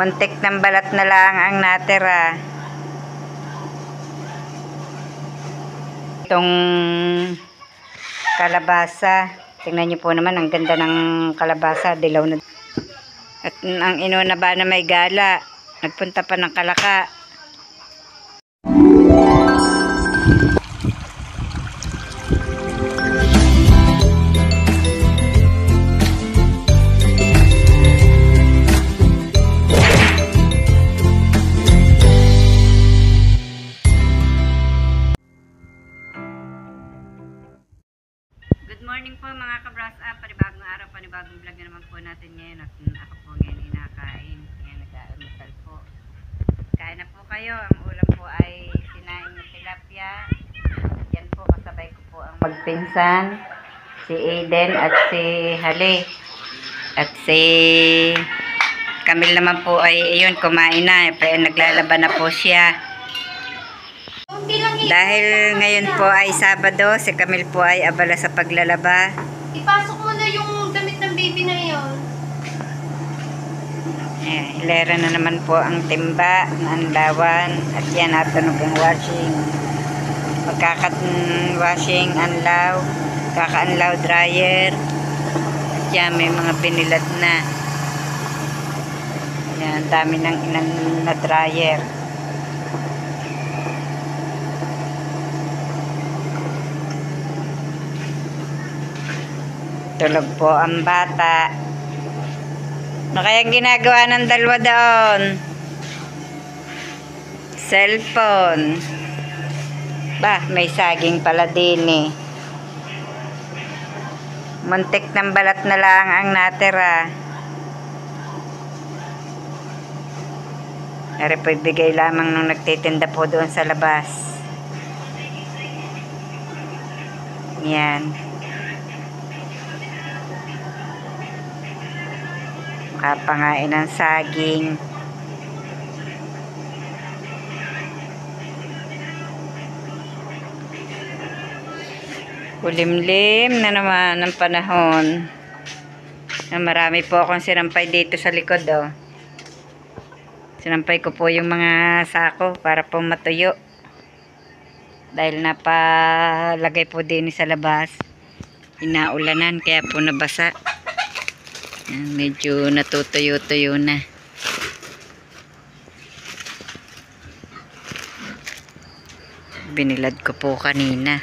Muntik ng balat na lang ang natira. Itong kalabasa. Tingnan niyo po naman, ang ganda ng kalabasa. Dilaw na. At ang inuna ba na may gala. Nagpunta pa ng Kalaka. Good morning po mga ka-brush up. Panibagong araw, panibagong vlog na naman po natin ngayon. At ako po ngayon inakain. Ngayon nag-aalmusal po. Kain na po kayo. Ang ulam po ay sinaing na tilapia. Yan po kasabay ko po ang magpinsan. Si Aiden at si Hale. At si Camille naman po ay ayun, kumain na. Naglalaba na po siya. Dahil ngayon po ay Sabado, si Camille po ay abala sa paglalaba. Ipasok mo na yung damit ng baby na yun. Hilera na naman po ang timba ng anlawan. At yan, natunog ang washing. Magkakat-washing, anlaw. Kaka-anlaw dryer. At yan, may mga binilad na. Yan, dami ng inan na dryer. Tulog po ang bata. Ano kayang ginagawa ng dalawa doon? Cellphone. Bah, may saging pala din eh. Muntik ng balat na lang ang natira. Ari po ibigay lamang nung nagtitinda po doon sa labas. Yan. Kapangain ng saging. Kulimlim na naman ang panahon. Marami po akong sinampay dito sa likod, oh. Sinampay ko po yung mga sako para po matuyo. Dahil napalagay po din sa labas. Inaulanan kaya po nabasa. Medyo natutuyo-tuyo na. Binilad ko po kanina.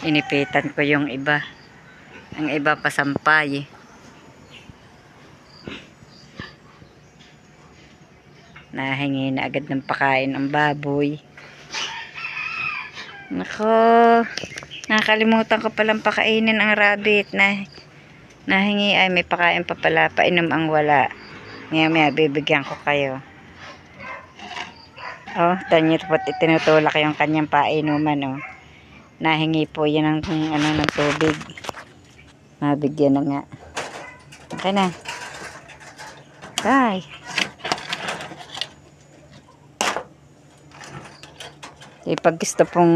Inipitan ko yung iba. Ang iba pasampay. Nahingi na agad ng pakain ang baboy. Nako, nakalimutan ko palang pakainin ang rabbit na nahingi ay may pakain pa pala, painom ang wala. Ngayon may bibigyan ko kayo. Oh, tanyo po itinutulak yung kanyang painuman, oh. Nahingi po yan ng tubig. Mabigyan na nga. Okay na. Bye. Pag gusto pong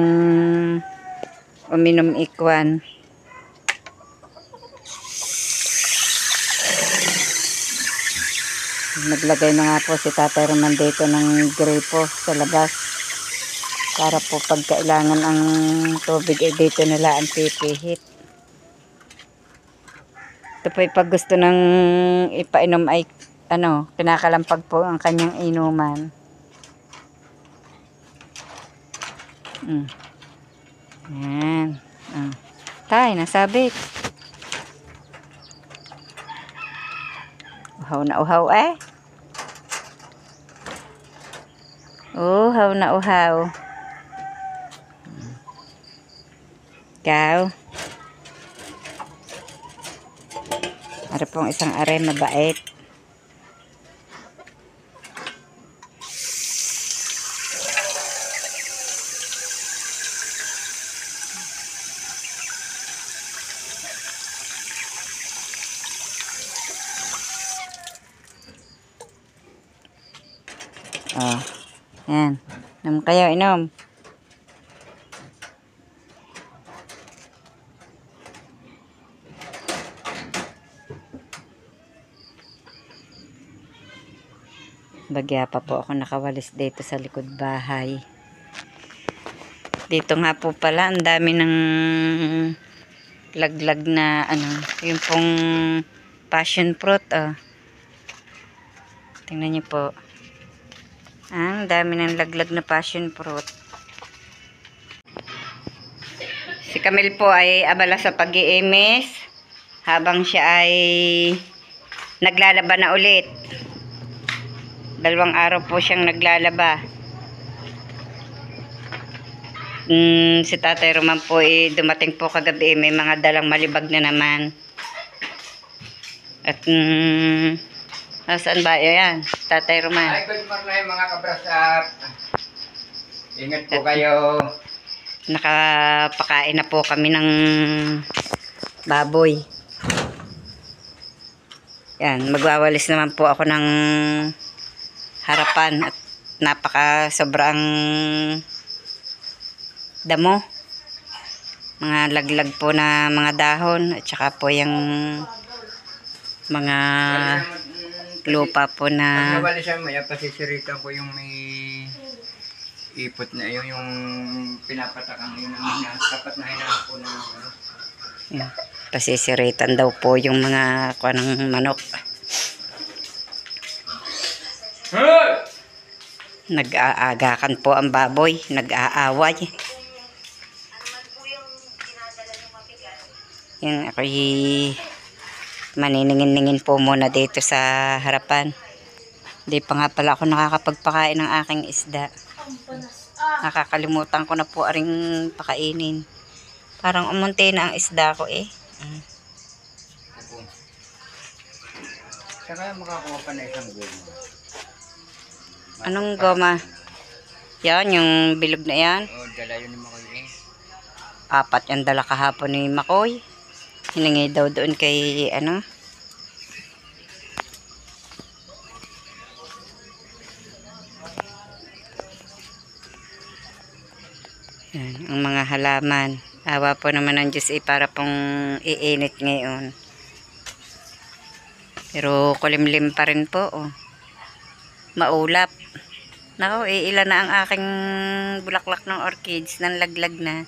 uminom ikwan, naglagay na nga po si Tatay Roman dito ng gripo sa labas para po pag kailangan ang tubig ay dito nila ang pipihit. Ito po pag gusto ng ipainom ay kinakalampag po ang kanyang inuman. Yan. Tay, nasabit. Uhaw na uhaw eh. Uhaw na uhaw. Ikaw. Ara pong isang are mabait. Oh, yan. Inom kayo, inom. Bagya pa po ako nakawalis dito sa likod bahay. Dito nga po pala, ang dami ng laglag na ano, yung pong passion fruit. Oh. Tingnan niyo po. Ang dami ng laglag na passion fruit. Si Camille po ay abala sa pag-iimis habang siya ay naglalaba na ulit. 2 araw po siyang naglalaba. Si Tatay Roman po dumating po kagabi, may mga dalang malibag na naman. At saan ba yan, Tatay Roman? Ay, good morning mga kabrasap. Ingat po kayo. Nakapakain na po kami ng baboy. Yan, magwawalis naman po ako ng harapan at sobrang damo. Mga laglag po na mga dahon at saka po yung mga lupa po Pag na nawalisan mo yan, pasisiritan ko yung may ipot na yun, yung pinapatakan yun naman na tapat na hinahan ko ng ano. yan, pasisiritan daw po yung mga ng manok. Nag-aagakan po ang baboy, nag-aaway. Yan, ako'y maniningin-ningin po muna dito sa harapan. Hindi pa nga pala ako nakakapagpakain ng aking isda. Nakakalimutan ko na po aring pakainin. Parang umunti na ang isda ko eh. Saka makakuha pa na isang goma. Anong goma? Yan, yung bilog na yan. O, dala yun ni Makoy eh. 4 yung dala kahapon ni Makoy. Hiningi daw doon kay ano. Yan, ang mga halaman. Awa po naman ng Diyos para pong iinit ngayon. Pero kulimlim pa rin po. Oh. Maulap. Nako, ilan na ang aking bulaklak ng orchids. Nanlaglag na.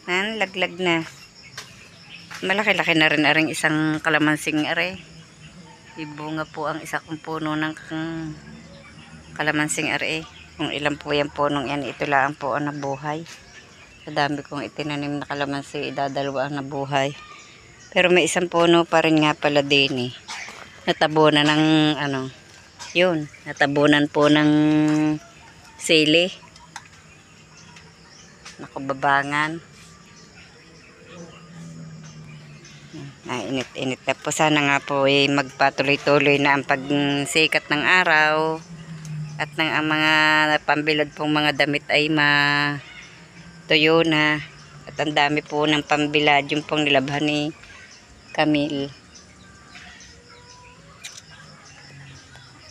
Nanlaglag na. Malaki-laki na rin aring isang kalamansing are. Ibunga po ang isa kong puno ng kalamansing are. Kung ilan po yan punong yan, ito lang po ang nabuhay. Sa dami kong itinanim na kalamansi, idadalawa ang nabuhay. Pero may isang puno pa rin nga pala din eh. Natabunan ng ano, yun, natabunan po ng sili. Nakababangan. Init-init na po. Sana nga po magpatuloy-tuloy na ang pagsikat ng araw at ng ang mga pambilad pong mga damit ay matuyo na. At ang dami po ng pambilad yung pong nilabhan ni Camille.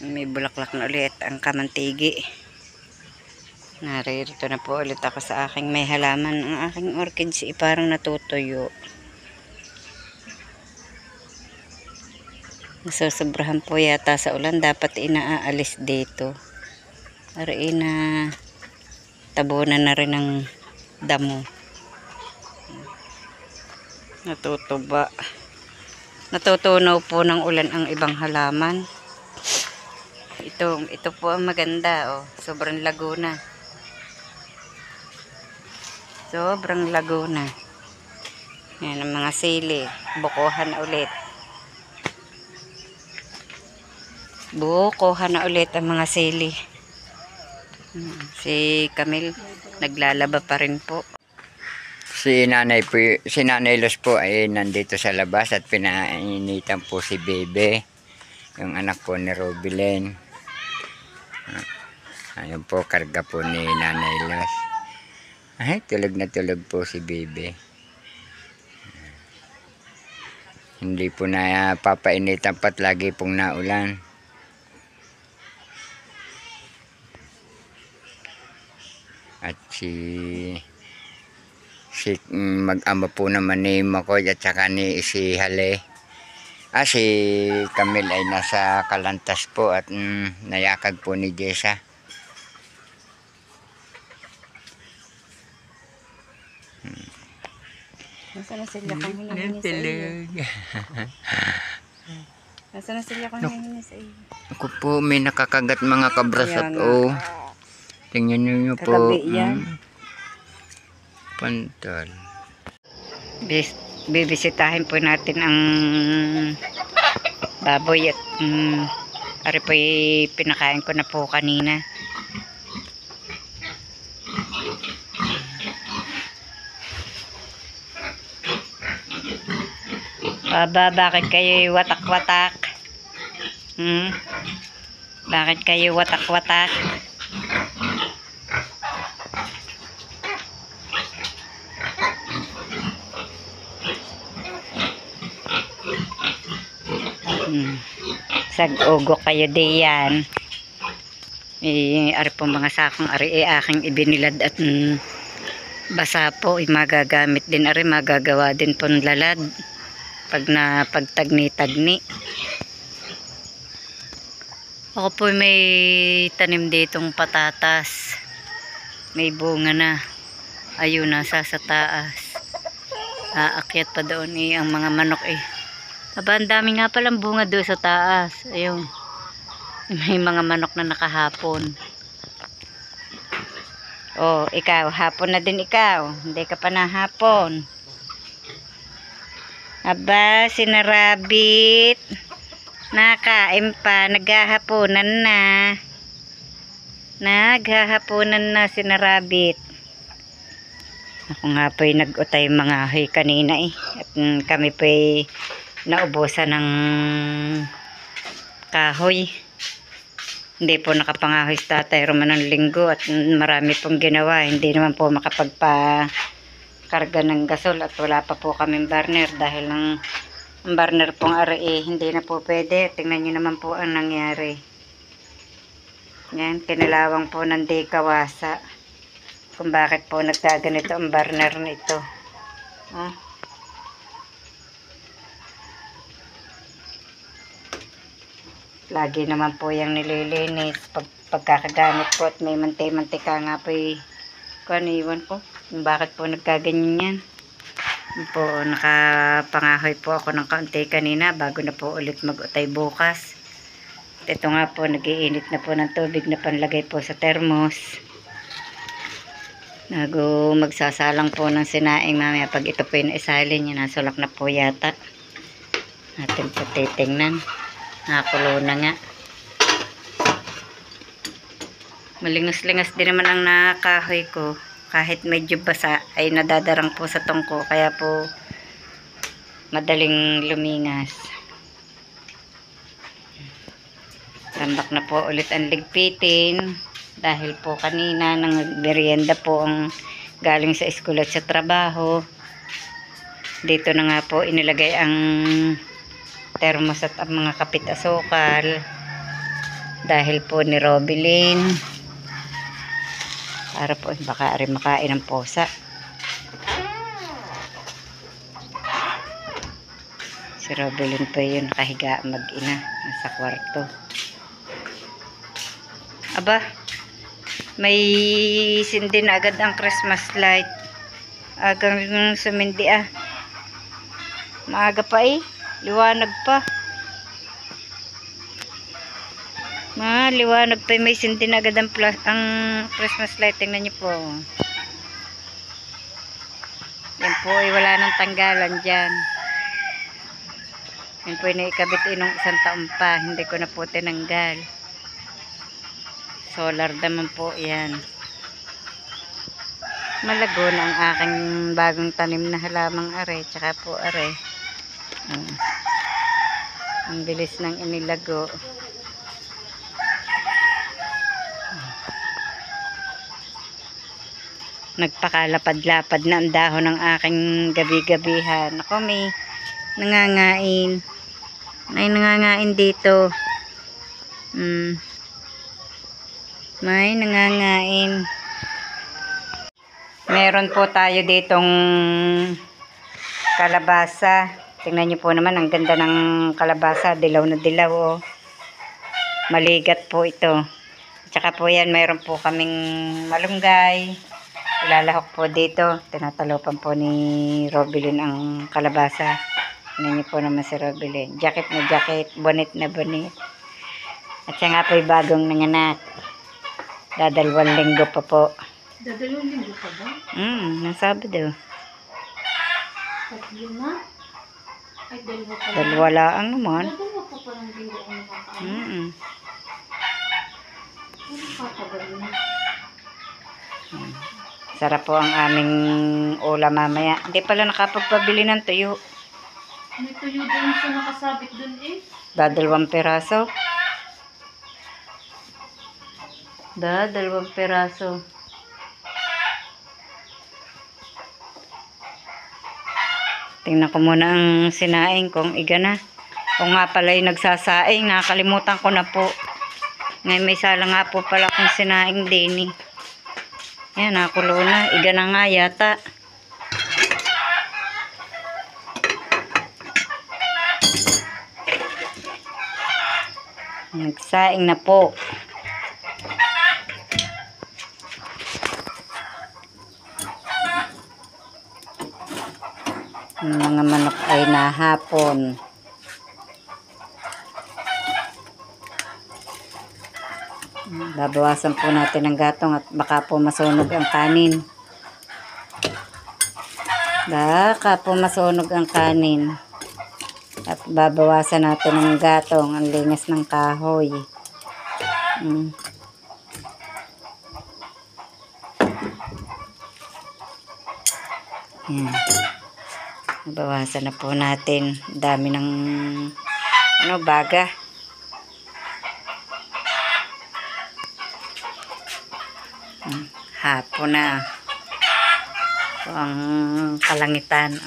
May bulaklak na ulit ang kamantigi. Naririto na po ulit ako sa aking may halaman. Ang aking orchids parang natutuyo. Nasusobrahan po yata sa ulan. Dapat inaalis dito. Para tabunan na rin ng damo. Natutuba. Natutunaw po ng ulan ang ibang halaman. Ito po ang maganda. Oh. Sobrang laguna. Sobrang laguna. Yan ang mga sili. Bukuhan na ulit. Bukuhan na ulit ang mga sili. Si Camille naglalaba pa rin po. Si Nanay Luz po ay nandito sa labas at pinainitan po si Bebe, yung anak po ni Robilyn. Ayun po, karga po ni Nanay Luz. Ay, tulog na tulog po si Bebe. Hindi po na papainitan pat lagi pong naulan. At si mag-ama po naman ni Makoy at saka ni si Hale Si Camille ay nasa Kalantas po at nayakag po ni Jessa. Nasaan na sila kung hinahingi sa iyo? Nasaan na sila kung hinahingi sa iyo? Ako po, may nakakagat mga kabrasat. Kaya nga. Oh. Tingnan nyo po. Kagabi yan. Pantal. Bibisitahin po natin ang baboy at ari po pinakain ko na po kanina. Baba, bakit kayo watak-watak? Bakit kayo watak-watak? Sag-ugo kayo diyan. Ari po mga sakong ari aking ibinilad at basa po magagamit din ari, magagawa din po lalad pag na pagtagni-tagni. Ako po may tanim ditong patatas, may bunga na, ayun nasa sa taas, aakyat pa doon ang mga manok aba, ang dami nga palang bunga doon sa taas. Ayun, may mga manok na nakahapon. Oh, ikaw, hapon na din ikaw, hindi ka pa nahapon. Aba, sinarabit. Nakain pa, naghahaponan na. Naghahaponan na sinarabit. Ako nga po'y nag-utay mga hay kanina At kami po'y naubusan ng kahoy. Hindi po nakapangahoy sa Tatay Roman ng linggo at marami pong ginawa. Hindi naman po makapagpa-karga ng gasol at wala pa po kaming burner dahil ang burner pong ari hindi na po pwede. Tingnan nyo naman po ang nangyari. Yan, kinilawang po ng di kawasa kung bakit po nagkaganito ang burner na ito. Lagi naman po yung nililinis pagkakagamit po at may mantika nga po iwan po kung bakit po nagkaganyan yan. Po, nakapangahoy po ako ng kaunti kanina bago na po ulit mag-utay bukas. At ito nga po, nagiinit na po ng tubig na panlagay po sa termos. Magsasalang po ng sinaing mamaya pag ito po yung isalin, yung nasulak na po yata. Atin po titingnan. Nakulo na nga. Malingas-lingas din naman ang nakahoy ko. Kahit medyo basa ay nadadarang po sa tungko. Kaya po madaling lumingas. Tambak na po ulit ang ligpitin. Dahil po kanina nang merienda po ang galing sa school at sa trabaho. Dito na nga po inilagay ang termos at ang mga kapit asukal dahil po ni Robilyn para po baka rin makain ng posa. Si Robilyn po yun nakahiga mag-ina nasa kwarto. Aba, may sindi na agad ang Christmas light. Agang sumindi maaga pa liwanag pa. Liwanag pa. May sindi na agad ang Christmas light. Tingnan niyo po. Yan po ay wala nang tanggalan dyan. Yan po ay naikabit inong isang taon pa. Hindi ko na po tinanggal. Solar naman po yan. Malago na ang aking bagong tanim na halamang are. Tsaka po are. Ang bilis ng inilago. Nagpakalapad-lapad na ang dahon ng aking gabi-gabihan. Ako may nangangain. May nangangain dito. May nangangain. Meron po tayo ditong kalabasa. Tingnan niyo po naman, ang ganda ng kalabasa. Dilaw na dilaw, oh. Maligat po ito. Tsaka po yan, mayroon po kaming malunggay. Ilalahok po dito. Tinatalopan po ni Robilin ang kalabasa. Tingnan niyo po naman si Robilin. Jacket na jacket, bonnet na bonnet. At siya nga po ay bagong nanganak. Dadalawang linggo pa po. Dadalawang linggo pa ba? Nang Sabado. Tatlo na? Ay, dalawa pa lang. Dalawa lang naman. Dalawa pa palang linggo ako nakakaano. Ano katagal na? Sarap po ang aming ulam mamaya. Hindi pala nakapagpabili ng tuyo. May tuyo doon sa nakasabit doon eh. Dadalawang peraso. Dalawang peraso. Tingnan ko muna ang sinaing kung iga na. Kung nga pala yung nagsasaing, nakakalimutan ko na po. Ngayon may sala nga po pala kung sinaing din eh. Yan, nakulo na. Iga na nga yata. Nagsaing na po. Yung mga manok ay nahapon. Babawasan po natin ang gatong at baka po masunog ang kanin. Baka po masunog ang kanin. At babawasan natin ang gatong, ang lingas ng kahoy. Yan. Bawasan na po natin. Dami ng baga. Hapon na. Ito ang kalangitan.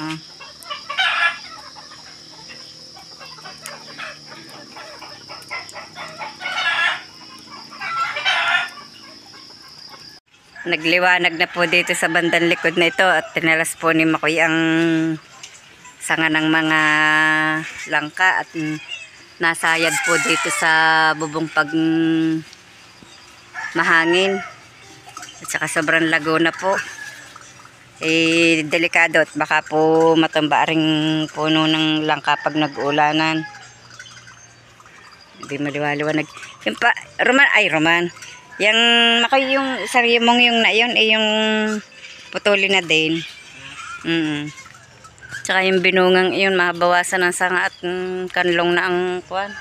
Nagliwanag na po dito sa bandang likod na ito at tinalas po ni Makoy ang sanga ng mga langka at nasayad po dito sa bubong pag mahangin at saka sobrang lago na po. Delikado at baka po matumba ring puno ng langka pag nag-ulanan. Hindi maliwaliwanag. Yung pa, Roman. Yang Makoy, yung sarimong yung na yun, yung putuli na din. Tsaka yung binungang iyon, mabawasan ng sanga at kanlong na ang kuwan.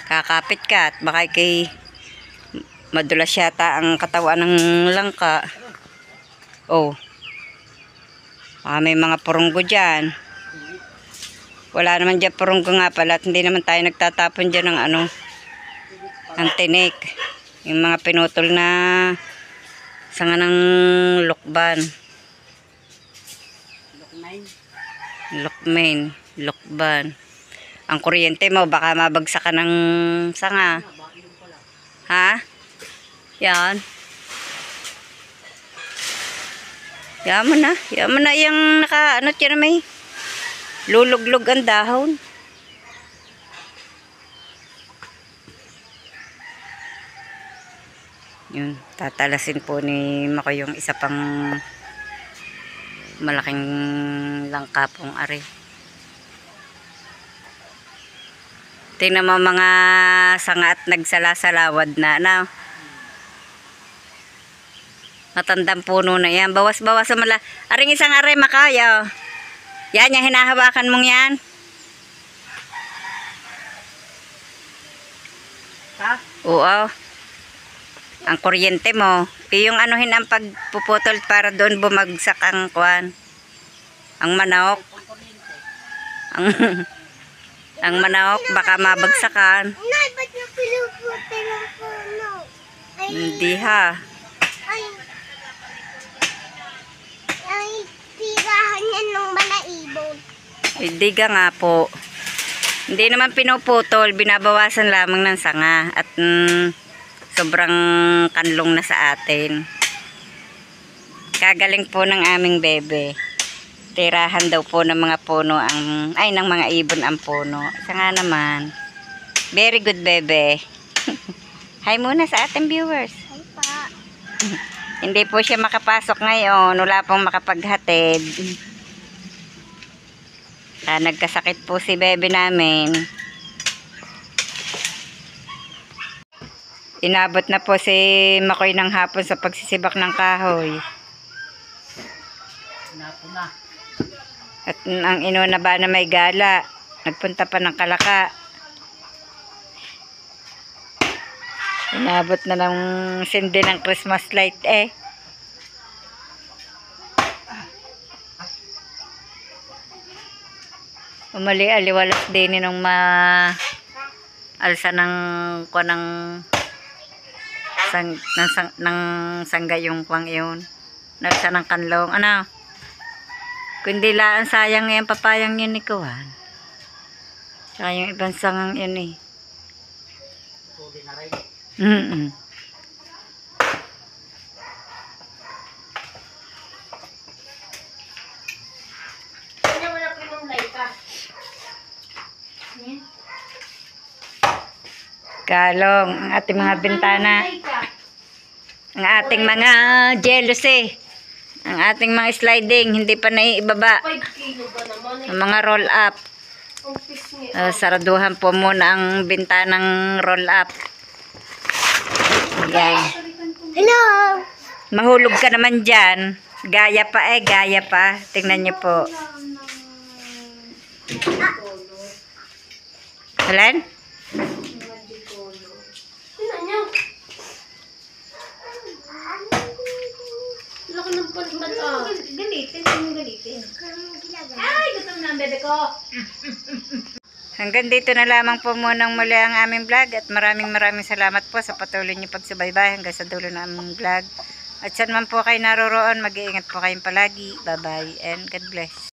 Kakapit ka at baka kay madulas yata ang katawan ng langka. May mga purunggo dyan. Wala naman dyan purunggo nga pala at hindi naman tayo nagtatapon dyan ng ang tinik. Yung mga pinutol na sanga ng lukban. Lukban. Ang kuryente mo baka mabagsak ka ng sanga. Ha? Yan. Yaman na yung tiyan na may luluglog ang dahon. Yun, tatalasin po ni Makoy yung isa pang malaking langka pong ari. Tingnan mo mga sanga at nagsalasalawad na. Matandang puno na yan. Bawas-bawas sa aring isang ari makaya. Yan yung hinahawakan mong yan. Ha? Oo. Ang kuryente mo. Yung anuhin ang pagpuputol para doon bumagsak ang kuwan. Ang manok. Ang manok baka mabagsakan. Nay, ba't niyo pinuputol ang puno? Hindi ha. Ay, tirahan yan ng balaibon. Hindi ka nga po. Hindi naman pinuputol. Binabawasan lamang ng sanga. At sobrang kanlong na sa atin. Kagaling po ng aming bebe. Tirahan daw po ng mga puno ng mga ibon ang puno. Isa nga naman. Very good, bebe. Hi muna sa ating viewers. Ay pa. Hindi po siya makapasok ngayon. Wala pong makapaghatid. Nagkasakit po si bebe namin. Inabot na po si Makoy ng hapon sa pagsisibak ng kahoy. Napuna. At ang inuna ba na may gala, nagpunta pa ng Kalaka. Inabot na ng sindi ng Christmas light eh. Umali-aliwalas din nung alsa ng sangga yung kwang yun. Nalsa ng kanlong. Ano? Kundi laan sayang yung papayang yun ni Kuwan. Saka yung ibang sangang yun eh. Huli na rin. Kanya mo na pinunlay ka. Kalong, ang ating mga bintana. Ang ating mga jealousy. Ang ating mga sliding, hindi pa naiibaba. 5 kilo ba naman Ang mga roll up. Ang pisngi. Saraduhan po muna ang bintanang roll up. Yan. Hello! Mahulog ka naman dyan. Gaya pa eh, gaya pa. Tingnan niyo po. Halan? Tingnan niyo. Laki ng panmata. Galitin, yung galitin. Ay, gutom na ang bebe ko. Hanggang dito na lamang po munang muli ang aming vlog at maraming salamat po sa patuloy niyo pagsubaybay hanggang sa dulo ng aming vlog. At saan man po kayo naroroon, mag-iingat po kayong palagi. Bye-bye and God bless.